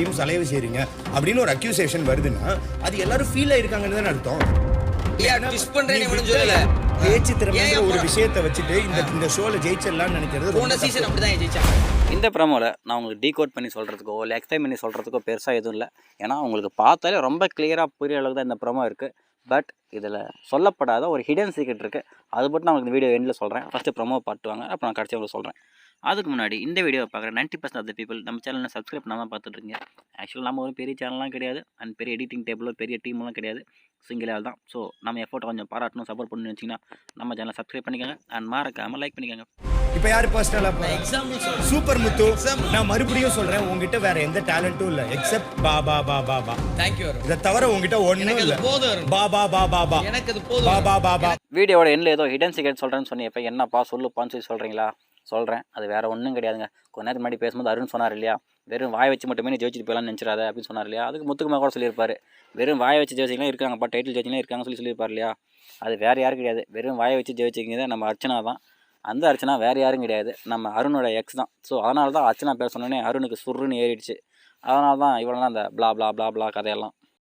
கையும் சலைவு செய்றீங்க அப்படின்னு ஒரு அக்யூசேஷன் வருதுன்னா அது எல்லாரும் ஃபீல் ஆயிருக்காங்கன்னு தானே அர்த்தம். பேச்சு திறமைங்கிற ஒரு விஷயத்தை வச்சுட்டு இந்த ஷோல ஜெயிச்சிடலாம்னு நினைக்கிறது போன சீசன் அப்படிதான் ஜெயிச்சாங்க. இந்த ப்ரோமோவில் நான் உங்களுக்கு டீகோட் பண்ணி சொல்கிறதுக்கோ இல்லை எக்ஸ்பிளைன் பண்ணி சொல்கிறதுக்கோ பெருசாக எதுவும் இல்லை. ஏன்னா உங்களுக்கு பார்த்தாலே ரொம்ப கிளியராக புரிய அளவுக்கு தான் இந்த ப்ரோமோ இருக்குது. பட் இதில் சொல்லப்படாத ஒரு ஹிடன் சீக்ரெட் இருக்குது. அது மட்டும் நான் உங்களுக்கு இந்த வீடியோ எண்டில் சொல்கிறேன். ஃபஸ்ட்டு ப்ரோமோ பாட்டுவாங்க, அப்புறம் நான் கடைசி உங்களுக்கு சொல்கிறேன். அதுக்கு முன்னாடி இந்த வீடியோ பார்க்குற 90% ஆஃப் த பீப்பிள் நம்ம சேனலில் சப்ஸ்கிரைப் பண்ணாமல் பார்த்துட்ருக்கீங்க. ஆக்சுவலாக நம்ம ஒரு பெரிய சேனல்லாம் கிடையாது, அண்ட் பெரிய எடிட்டிங் டேபிளோ பெரிய டீம்லாம் கிடையாது, சிங்கிள் ஆள் தான். ஸோ நம்ம எஃபோர்ட்டை கொஞ்சம் பாராட்டணும், சப்போர்ட் பண்ணணும்னு வச்சிங்கன்னா நம்ம சேனலை சப்ஸ்கிரைப் பண்ணிக்கோங்க அண்ட் மறக்காமல் லைக் பண்ணிக்கோங்க. இப்போ யார் பர்சனலாக எக்ஸாம்பிள் சூப்பர் முத்து, நான் மறுபடியும் சொல்கிறேன், உங்ககிட்ட வேற எந்த டேலண்ட்டும் இல்லை எக்ஸப்ட் பா பா பா பா பா. தேங்க்யூ. இதை தவிர உங்ககிட்ட ஒன்றும் இல்லை. பா பா பா பா பா. எனக்கு அது போதும். பா பா பா பா. வீடியோட எண்ணில் ஏதோ ஹிடன் சீக்ரெட் சொல்கிறேன்னு சொன்னீங்க. இப்போ என்னப்பா சொல்லுப்பான்னு சொல்லி சொல்கிறீங்களா? சொல்கிறேன். அது வேறு ஒன்றும் கிடையாதுங்க. கொஞ்ச நேரத்துக்கு முன்னாடி பேசும்போது அருண் சொன்னார் இல்லையா, வெறும் வாய் வச்சு மட்டுமே நீ ஜெயிச்சிட்டு போகலான்னு நினச்சிடாத அப்படின்னு சொன்னார் இல்லையா. அதுக்கு முத்துக்குமா கூட சொல்லியிருப்பார், வெறும் வாயை வச்சு ஜெயிச்சிங்கலாம் இருக்காங்கப்பா, டைட்டில் ஜெயிச்சிங்கலாம் இருக்காங்கன்னு சொல்லியிருப்பார் இல்லையா. அது வேறு யாரும் கிடையாது, வெறும் வாயை வச்சு ஜெயிச்சிங்க நம்ம அர்ச்சனா தான். அந்த அர்ச்சனா வேறு யாரும் கிடையாது, நம்ம அருணோட எக்ஸ் தான். ஸோ அதனால தான் அர்ச்சனா பேர் சொன்னோன்னே அருணுக்கு சுருன்னு ஏறிடுச்சு. அதனால தான் இவனெல்லாம் அந்த பிளா பிளா பிளா பிளா கதையெல்லாம்.